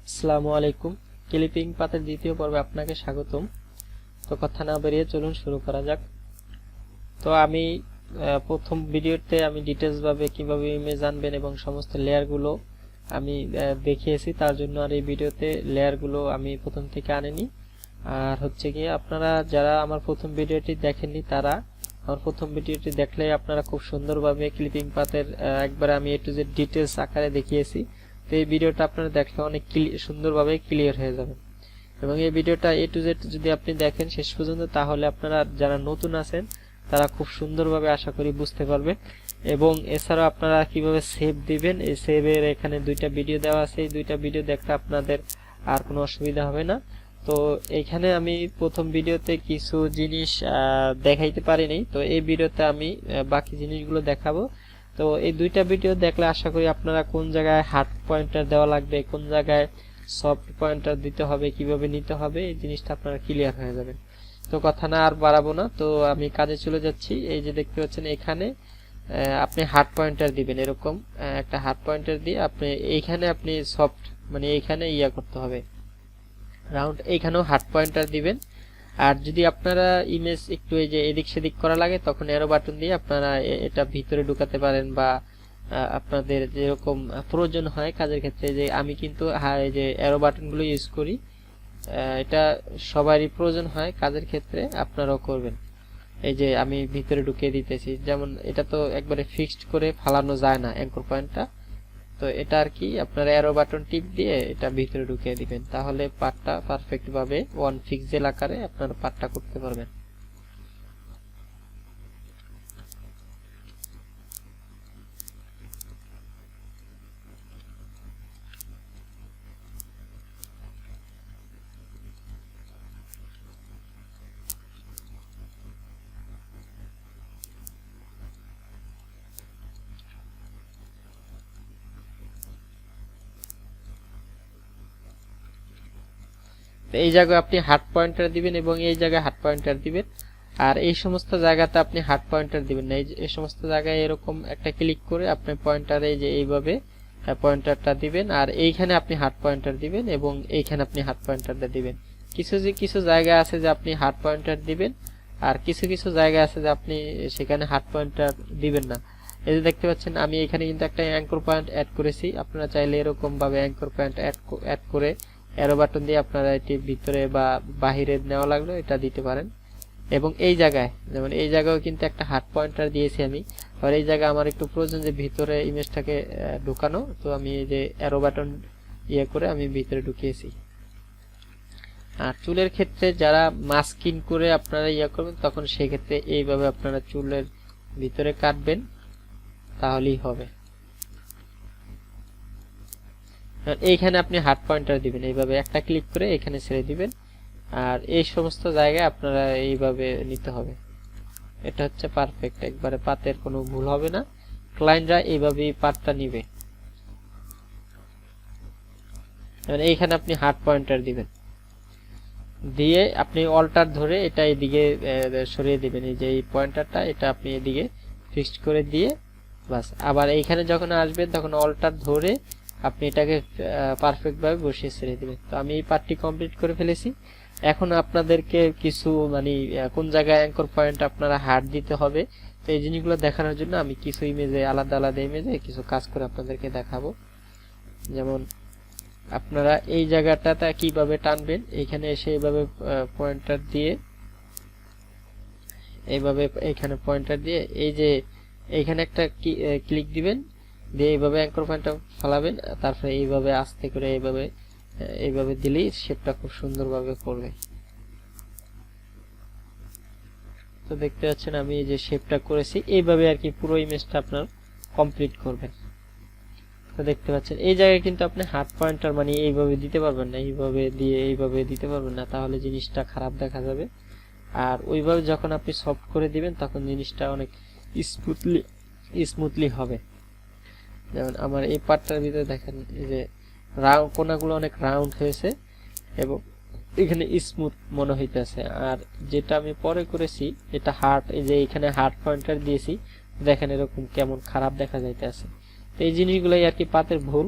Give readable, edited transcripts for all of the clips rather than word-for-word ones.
আসসালামু আলাইকুম। ক্লিপিং পাতের দ্বিতীয় পর্বে আপনাকে স্বাগতম। তো কথা না বেরিয়ে চলুন শুরু করা যাক। তো আমি প্রথম ভিডিওতে আমি ডিটেইলস ভাবে কিভাবে ইমেজ আনবেন এবং সমস্ত লেয়ারগুলো আমি দেখিয়েছি। তার জন্য আর এই ভিডিওতে লেয়ারগুলো আমি প্রথম থেকে আনিনি। আর হচ্ছে কি, আপনারা যারা আমার প্রথম ভিডিওটি দেখেননি তারা আমার প্রথম ভিডিওটি দেখলে আপনারা খুব সুন্দরভাবে ক্লিপিং পাতের একবার আমি এ টু জেড ডিটেইলস আকারে দেখিয়েছি। তো এই ভিডিওটা আপনারা দেখলে অনেক সুন্দরভাবে ক্লিয়ার হয়ে যাবে। এবং এই ভিডিওটা এ টু জেড যদি আপনি দেখেন শেষ পর্যন্ত, তাহলে আপনারা যারা নতুন আছেন তারা খুব সুন্দরভাবে আশা করি বুঝতে পারবেন। এবং এছাড়াও আপনারা কিভাবে সেভ দিবেন, এই সেভের এখানে দুইটা ভিডিও দেওয়া আছে। এই দুইটা ভিডিও দেখলে আপনাদের আর কোনো অসুবিধা হবে না। তো এইখানে আমি প্রথম ভিডিওতে কিছু জিনিস দেখাইতে পারিনি, তো এই ভিডিওতে আমি বাকি জিনিসগুলো দেখাবো। তো এই দুইটা ভিডিও দেখলে আশা করি আপনারা কোন জায়গায় হার্ড পয়েন্টার দেওয়া লাগবে, কোন জায়গায় সফট পয়েন্টার দিতে হবে, কিভাবে নিতে হবে, এই জিনিসটা আপনারা ক্লিয়ার হয়ে যাবেন। তো কথা না আর বাড়াবো না, তো আমি কাজে চলে যাচ্ছি। এই যে দেখতে পাচ্ছেন এখানে আপনি হার্ড পয়েন্টার দিবেন, এরকম একটা হার্ড পয়েন্টার দিয়ে আপনি এইখানে আপনি সফট মানে এইখানে ইয়া করতে হবে রাউন্ড, এইখানেও হার্ড পয়েন্টার দিবেন। আর যদি আপনারা ইমেজ একটু এই যে এদিক সেদিক করা লাগে তখন অ্যারো বাটন দিয়ে আপনারা এটা ভিতরে ঢুকাতে পারেন, বা আপনাদের যেরকম প্রয়োজন হয় কাজের ক্ষেত্রে। যে আমি কিন্তু এই যে অ্যারো বাটনগুলো ইউজ করি, এটা সবারই প্রয়োজন হয় কাজের ক্ষেত্রে, আপনারাও করবেন। এই যে আমি ভিতরে ঢুকিয়ে দিতেছি, যেমন এটা তো একবারে ফিক্সড করে ফালানো যায় না অ্যাঙ্কর পয়েন্টটা। তো এটা আর কি আপনারা অ্যারো বাটন টিপ দিয়ে এটা ভিতরে ঢুকিয়ে দিবেন, তাহলে পার্টটা পারফেক্ট ভাবে ওয়ান পিক্সেল আকারে আপনারা পার্টটা করতে পারবেন। এই জায়গায় আপনি হার্ড পয়েন্টার দিবেন এবং এই জায়গায় হার্ড পয়েন্টার দিবেন। আর এই সমস্ত জায়গাতে আপনি হার্ড পয়েন্টার দিবেন না। এই সমস্ত জায়গায় এরকম একটা ক্লিক করে আপনি পয়েন্টারে যে এইভাবে পয়েন্টারটা দিবেন, আর এইখানে আপনি হার্ড পয়েন্টার দিবেন এবং এইখানে আপনি হার্ড পয়েন্টারটা দিবেন। কিছু জায়গা আছে যে আপনি হার্ড পয়েন্টার দিবেন, আর কিছু জায়গা আছে যে আপনি সেখানে হার্ড পয়েন্টার দিবেন না। এই যে দেখতে পাচ্ছেন আমি এখানে কিন্তু একটা অ্যাঙ্কর পয়েন্ট অ্যাড করেছি। আপনারা চাইলে এরকম ভাবে অ্যাঙ্কর পয়েন্ট অ্যাড করে অ্যারো বাটন দিয়ে আপনারা এটি ভিতরে বা বাহিরে নেওয়া লাগলো এটা দিতে পারেন। এবং এই জায়গায় যেমন এই জায়গাও কিন্তু একটা হার্ড পয়েন্টার দিয়েছি আমি। আর এই জায়গায় আমার একটু প্রয়োজন যে ভিতরে ইমেজটাকে ঢুকানো, তো আমি এই যে অ্যারো বাটন ইয়ে করে আমি ভিতরে ঢুকিয়েছি। আর চুলের ক্ষেত্রে যারা মাস্কিং করে আপনারা ইয়ে করবেন, তখন সেই ক্ষেত্রে এইভাবে আপনারা চুলের ভিতরে কাটবেন, তাহলেই হবে। এইখানে আপনি হার্ড পয়েন্টার দিবেন, এইভাবে একটা ক্লিক করে এখানে ছেড়ে দিবেন। আর এই সমস্ত জায়গায় আপনারা এইভাবে নিতে হবে। এটা হচ্ছে পারফেক্ট, একবারে পাতের কোনো ভুল হবে না। ক্লায়েন্টরা এইভাবেই পাতটা নিবে। এইখানে আপনি হার্ড পয়েন্টার দিবেন, দিয়ে আপনি অল্টার ধরে এটা এদিকে সরিয়ে দিবেন। এই যে এই পয়েন্টারটা এটা আপনি এদিকে ফিক্সড করে দিয়ে বাস, আবার এইখানে যখন আসবেন তখন অল্টার ধরে আপনি এটাকে পারফেক্ট ভাবে বসিয়ে ছেড়ে দিবেন। তো আমি এই পার্টটি কমপ্লিট করে ফেলেছি। এখন আপনাদেরকে কিছু মানে কোন জায়গায় অ্যাঙ্কর পয়েন্ট আপনারা হার্ড দিতে হবে, তো এই জিনিসগুলো দেখানোর জন্য আমি কিছু ইমেজে আলাদা ইমেজে কিছু কাজ করে আপনাদেরকে দেখাবো। যেমন আপনারা এই জায়গাটাতে কিভাবে টানবেন, এখানে এসে এইভাবে পয়েন্টার দিয়ে এইভাবে এখানে পয়েন্টার দিয়ে এই যে এইখানে একটা ক্লিক দিবেন, দিয়ে এইভাবে অ্যাঙ্কর পয়েন্টটা ফেলাবেন। তারপরে এইভাবে আস্তে করে এইভাবে দিলেই শেপটা খুব সুন্দরভাবে করবে। তো দেখতে পাচ্ছেন আমি এই যে শেপটা করেছি, এইভাবে আর কি পুরো ইমেজটা আপনার কমপ্লিট করবেন। তো দেখতে পাচ্ছেন এই জায়গায় কিন্তু আপনি হার্ড পয়েন্টার মানে এইভাবে দিতে পারবেন না, এইভাবে দিয়ে এইভাবে দিতে পারবেন না, তাহলে জিনিসটা খারাপ দেখা যাবে। আর ওইভাবে যখন আপনি সফট করে দিবেন তখন জিনিসটা অনেক স্মুথলি হবে। যেমন আমার এই পার্টটার ভিতরে দেখেন এই যে কোণাগুলো অনেক রাউন্ড হয়েছে এবং এখানে স্মুথ মনে হইতেছে। আর যেটা আমি পরে করেছি এটা হার্ড, এই যে এখানে হার্ড পয়েন্টার দিয়েছি, দেখেন এরকম কেমন খারাপ দেখা যাইতেছে। তো এই জিনিসগুলোই আর কি পাতের ভুল।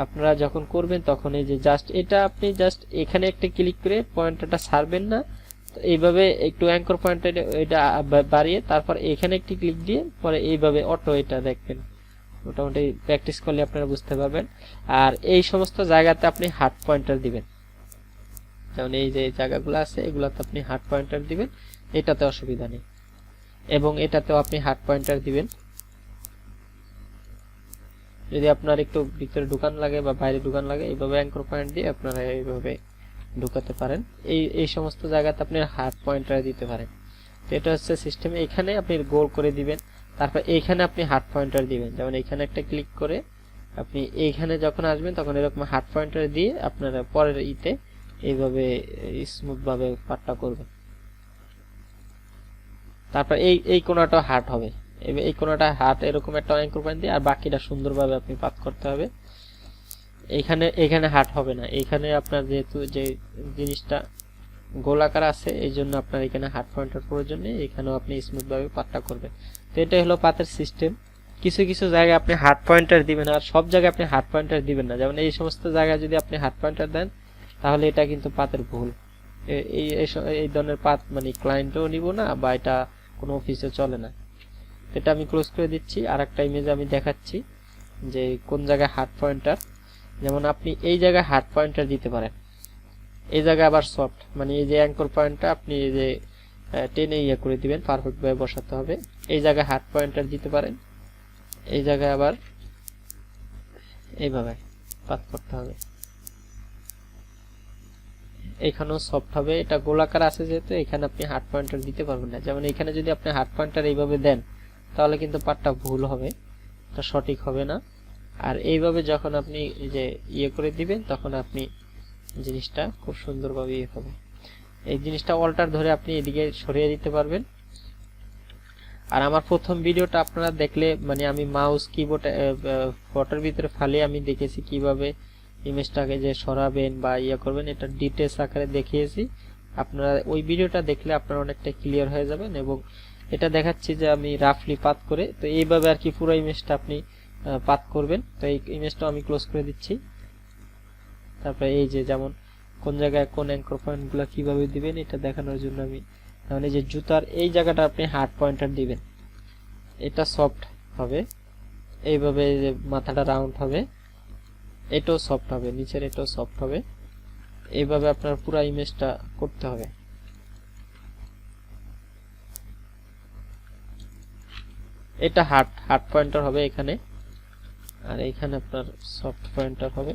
আপনারা যখন করবেন তখন এই যে জাস্ট এটা আপনি জাস্ট এখানে একটা ক্লিক করে পয়েন্টারটা ছাড়বেন না, এইভাবে একটু অ্যাঙ্কর পয়েন্টার এটা বাড়িয়ে তারপর এখানে একটি ক্লিক দিয়ে পরে এইভাবে অটো এটা দেখবেন। মোটামুটি প্র্যাকটিস করলে আপনারা বুঝতে পারবেন। আর এই সমস্ত জায়গাতে আপনি হার্ড পয়েন্টার দিবেন, যেমন এই যে জায়গাগুলো আছে এগুলাতে আপনি হার্ড পয়েন্টার দিবেন, এটাতে অসুবিধা নেই। এবং এটাতেও আপনি হার্ড পয়েন্টার দিবেন। যদি আপনার একটু ভিতরে ঢুকান লাগে বা বাইরে ঢুকান লাগে এইভাবে অ্যাঙ্কর পয়েন্ট দিয়ে আপনারা এইভাবে ঢুকাতে পারেন। এই সমস্ত জায়গাতে আপনি হার্ড পয়েন্টার দিতে পারেন। তো এটা হচ্ছে সিস্টেম। এখানে আপনি গোল করে দিবেন, তারপর এইখানে আপনি হার্ড পয়েন্টার দিবেন। যেমন এখানে একটা ক্লিক করে আপনি এইখানে যখন আসবেন তখন এরকম হার্ড পয়েন্টার দিয়ে আপনারা পরের ইতে এইভাবে স্মুথ ভাবে পাটটা করবেন। তারপর এই কোণাটা হার্ড হবে, এই কোণাটা হার্ড এরকম একটা অ্যাঙ্কর পয়েন্ট দিয়ে, আর বাকিটা সুন্দরভাবে আপনি পাত করতে হবে। এখানে হার্ড হবে না, এখানে আপনার যেহেতু যে জিনিসটা গোলাকার আছে এই জন্য আপনার এখানে হার্ড পয়েন্টার প্রয়োজন নেই, এখানেও আপনি স্মুথ ভাবে পাতটা করবেন। তো এটাই হলো পাতের সিস্টেম। কিছু কিছু জায়গায় আপনি হার্ড পয়েন্টার দিবেন, আর সব জায়গায় আপনি হার্ড পয়েন্টার দিবেন না। যেমন এই সমস্ত জায়গায় যদি আপনি হার্ড পয়েন্টার দেন তাহলে এটা কিন্তু পাতের ভুল। এই ধরনের পাত মানে ক্লায়েন্টও নিব না বা এটা কোনো অফিসে চলে না। এটা আমি ক্লোজ করে দিচ্ছি। আর একটা ইমেজ আমি দেখাচ্ছি যে কোন জায়গায় হার্ড পয়েন্টার। যেমন আপনি এই জায়গায় হার্ড পয়েন্টার দিতে পারেন, এই জায়গায় আবার সফট, মানে এই যে অ্যাঙ্কর পয়েন্টটা আপনি এই যে টেনে ইয়ে করে দিবেন, পারফেক্ট ভাবে বসাতে হবে। এই জায়গায় হার্ড পয়েন্টার দিতে পারেন, এই জায়গায় আবার এইভাবে পাত করতে হবে। এখানেও সফট হবে, এটা গোলাকার আছে যেহেতু এখানে আপনি হার্ড পয়েন্টার দিতে পারবেন না। যেমন এখানে যদি আপনি হার্ড পয়েন্টার এইভাবে দেন তাহলে কিন্তু পাটটা ভুল হবে, এটা সঠিক হবে না। আর এইভাবে যখন আপনি যে ইয়ে করে দিবেন তখন আপনি জিনিসটা খুব সুন্দরভাবে ইয়ে হবে। এই জিনিসটা অল্টার ধরে আপনি এদিকে সরিয়ে দিতে পারবেন। আর আমার প্রথম ভিডিওটা আপনারা দেখলে মানে আমি মাউস কিবোর্ড ফটোর ভিতরে ফালিয়ে আমি দেখেছি কিভাবে ইমেজটাকে যে সরাবেন বা ইয়ে করবেন, এটা ডিটেইলস আকারে দেখিয়েছি। আপনারা ওই ভিডিওটা দেখলে আপনারা অনেকটা ক্লিয়ার হয়ে যাবেন। এবং এটা দেখাচ্ছি যে আমি রাফলি পাত করে, তো এইভাবে আর কি পুরো ইমেজটা আপনি পাত করবেন। তো এই ইমেজটা আমি ক্লোজ করে দিচ্ছি। তারপরে এই যে যেমন কোন জায়গায় কোন অ্যাঙ্কর পয়েন্টগুলো কিভাবে দিবেন এটা দেখানোর জন্য আমি, মানে যে জুতার এই জায়গাটা আপনি হার্ড পয়েন্টার দিবেন, এটা সফট হবে। এইভাবে যে মাথাটা রাউন্ড হবে, এটাও সফট হবে, নিচের এটাও সফট হবে। এইভাবে আপনার পুরো ইমেজটা করতে হবে। এটা হার্ড পয়েন্টার হবে এখানে, আর এখানে আপনার সফট পয়েন্টার হবে।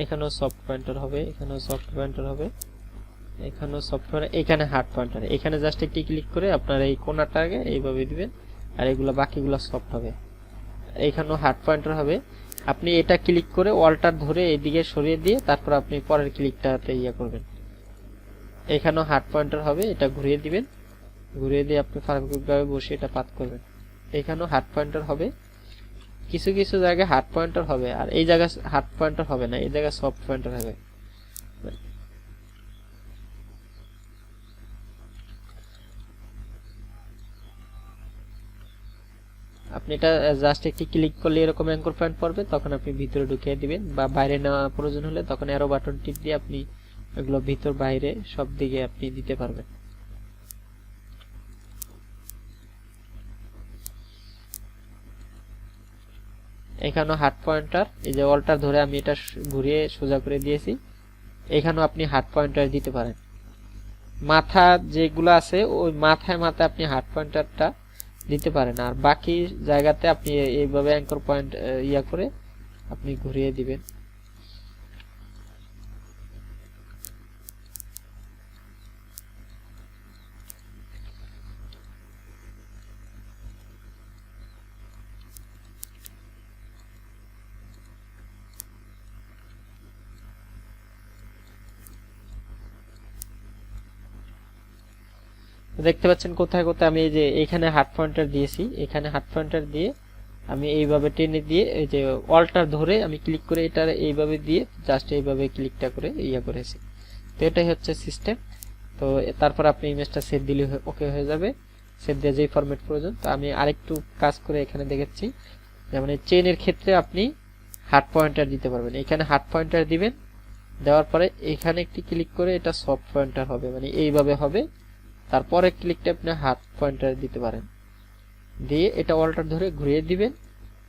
এখানেও সফট পয়েন্টার হবে, এখানেও সফট পয়েন্টার হবে, এখানেও সফট পয়েন্টার, এখানে হার্ড পয়েন্টার। এখানে জাস্ট একটি ক্লিক করে আপনার এই কোণাটাকে এইভাবে দিবেন, আর এগুলো বাকিগুলো সফট হবে। এখানেও হার্ড পয়েন্টার হবে। আপনি এটা ক্লিক করে অল্টার ধরে এদিকে সরিয়ে দিয়ে তারপর আপনি পরের ক্লিকটাতে ইয়ে করবেন। এখানেও হার্ড পয়েন্টার হবে, এটা ঘুরিয়ে দিবেন, ঘুরিয়ে দিয়ে আপনি পারফেক্টভাবে বসে এটা পাত করবেন। এখানেও হার্ড পয়েন্টার হবে, কিছু কিছু জায়গায় হার্ড পয়েন্টার হবে, আর এই জায়গায় হার্ড পয়েন্টার হবে না, এই জায়গায় সফট পয়েন্টার হবে। আপনি এটা জাস্ট একটি ক্লিক করলে এরকম অ্যাঙ্কর পয়েন্ট পড়বে, তখন আপনি ভিতরে ঢুকিয়ে দিবেন, বা বাইরে নেওয়া প্রয়োজন হলে তখন অ্যারো বাটন টিপ দিয়ে আপনি এগুলো ভিতর বাইরে সব দিকে আপনি দিতে পারবেন। এখানেও হার্ড পয়েন্টার, এই যে অল্টার ধরে আমি এটা ঘুরিয়ে সোজা করে দিয়েছি। এখানেও আপনি হার্ড পয়েন্টার দিতে পারেন। মাথা যেগুলো আছে ওই মাথায় মাথায় আপনি হার্ড পয়েন্টারটা দিতে পারেন, আর বাকি জায়গাতে আপনি এইভাবে অ্যাঙ্কর পয়েন্ট ইয়া করে আপনি ঘুরিয়ে দিবেন। দেখতে পাচ্ছেন কোথায় কোথায় আমি এই যে এখানে হার্ড পয়েন্টার দিয়েছি, এখানে হার্ড পয়েন্টার দিয়ে আমি এইভাবে টেনে দিয়ে এই যে অল্টার ধরে আমি ক্লিক করে এটা এইভাবে দিয়ে জাস্ট এইভাবে ক্লিকটা করে ইয়া করেছি। তো এটাই হচ্ছে সিস্টেম। তো তারপর আপনি ইমেজটা সেভ দিলে ওকে হয়ে যাবে। সেভ দিয়ে যেই ফরম্যাট প্রয়োজন। তো আমি আরেকটু কাজ করে এখানে দেখাচ্ছি। যেমন এই চেইনের ক্ষেত্রে আপনি হার্ড পয়েন্টার দিতে পারবেন। এখানে হার্ড পয়েন্টার দিবেন, দেওয়ার পরে এখানে একটি ক্লিক করে এটা সফট পয়েন্টার হবে, মানে এইভাবে হবে। তারপরে ক্লিকটা আপনি হার্ড পয়েন্টার দিতে পারেন, দিয়ে এটা অল্টার ধরে ঘুরিয়ে দিবেন।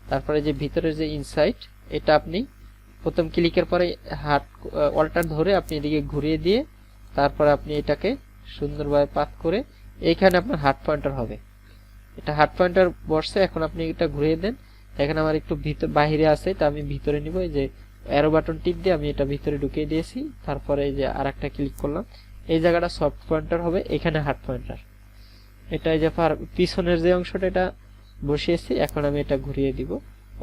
তারপরে যে ভিতরের যে ইনসাইড, এটা আপনি প্রথম ক্লিকের পরে হার্ড অল্টার ধরে আপনি এদিকে ঘুরিয়ে দিয়ে তারপরে আপনি এটাকে সুন্দরভাবে পাত করে এইখানে আপনার হার্ড পয়েন্টার হবে। এটা হার্ড পয়েন্টার বসছে, এখন আপনি এটা ঘুরিয়ে দেন। এখানে আমার একটু ভিতর বাইরে আছে, তা আমি ভিতরে নিব। এই যে অ্যারো বাটন টিপ দিয়ে আমি এটা ভিতরে ঢুকিয়ে দিয়েছি। তারপরে এই যে আরেকটা ক্লিক করলাম, এই জায়গাটা সফট পয়েন্টার হবে, এখানে হার্ড পয়েন্টার। এটা এই যে পিছনের যে অংশটা এটা বসিয়েছি, এখন আমি এটা ঘুরিয়ে দিব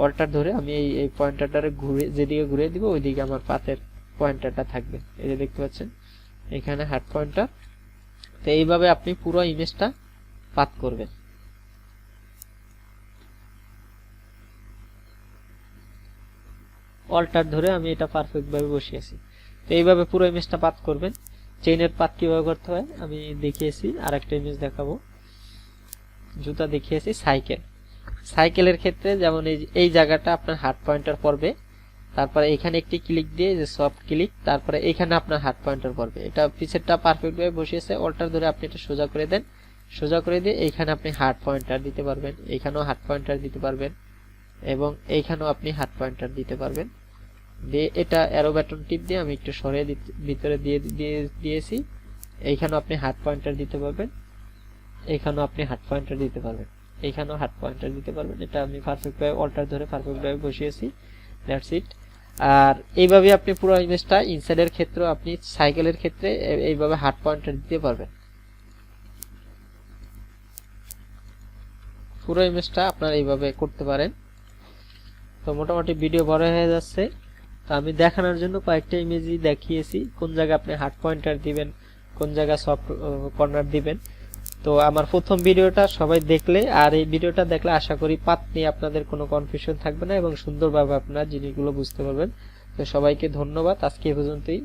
অল্টার ধরে। আমি এই পয়েন্টারটারে ঘুরে যেদিকে ঘুরিয়ে দিব ওইদিকে আমার পাতের পয়েন্টারটা থাকবে। এই যে দেখতে পাচ্ছেন এখানে হার্ড পয়েন্টার। তো এইভাবে আপনি পুরো ইমেজটা পাত করবেন। অল্টার ধরে আমি এটা পারফেক্ট ভাবে বসিয়েছি। তো এইভাবে পুরো ইমেজটা পাত করবেন। চেইনের পাত কিভাবে করতে হয় আমি দেখিয়েছি। আরেকটা ইমেজ দেখাবো, জুতা দেখিয়েছি। সাইকেলের ক্ষেত্রে যেমন এই জায়গাটা আপনার হার্ড পয়েন্টার পড়বে, তারপরে এখানে একটি ক্লিক দিয়ে যে সফট ক্লিক, তারপরে এখানে আপনার হার্ড পয়েন্টার পড়বে। এটা পিছেরটা পারফেক্ট ভাবে বসিয়েছে। অল্টার ধরে আপনি এটা সোজা করে দেন, সোজা করে দিয়ে এইখানে আপনি হার্ড পয়েন্টার দিতে পারবেন, এইখানেও হার্ড পয়েন্টার দিতে পারবেন, এবং এইখানেও আপনি হার্ড পয়েন্টার দিতে পারবেন। দিয়ে এটা অ্যারো বাটন টিপ দিয়ে আমি একটু সরিয়ে ভিতরে দিয়েছি। এইখানেও আপনি হার্ড পয়েন্টার দিতে পারবেন, এইখানেও আপনি হার্ড পয়েন্টার দিতে পারবেন, এইখানেও হার্ড পয়েন্টার দিতে পারবেন। এটা আমি পারফেক্ট ভাবে অল্টার ধরে পারফেক্ট ভাবে বসিয়েছি। That's it. আর এইভাবে আপনি পুরো ইমেজটা ইনসাইডের ক্ষেত্রে, আপনি সাইকেলের ক্ষেত্রে এইভাবে হার্ড পয়েন্টার দিতে পারবেন। পুরো ইমেজটা আপনারা এইভাবে করতে পারেন। তো মোটামুটি ভিডিও বড় হয়ে যাচ্ছে, তো আমি দেখানোর জন্য কয়েকটা ইমেজই দেখিয়েছি কোন জায়গায় আপনি হার্ড পয়েন্টার দিবেন, কোন জায়গায় সফট কর্নার দিবেন। তো আমার প্রথম ভিডিওটা সবাই দেখলে, আর এই ভিডিওটা দেখলে আশা করি পাত নিয়ে আপনাদের কোনো কনফিউশন থাকবে না এবং সুন্দরভাবে আপনারা জিনিসগুলো বুঝতে পারবেন। তো সবাইকে ধন্যবাদ, আজকে এই পর্যন্তই।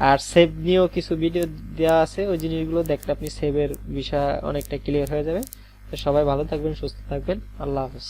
আর সেভ নিয়েও কিছু ভিডিও দেওয়া আছে, ওই জিনিসগুলো দেখলে আপনি সেভের বিষয় অনেকটা ক্লিয়ার হয়ে যাবে। তো সবাই ভালো থাকবেন, সুস্থ থাকবেন, আল্লাহ হাফেজ।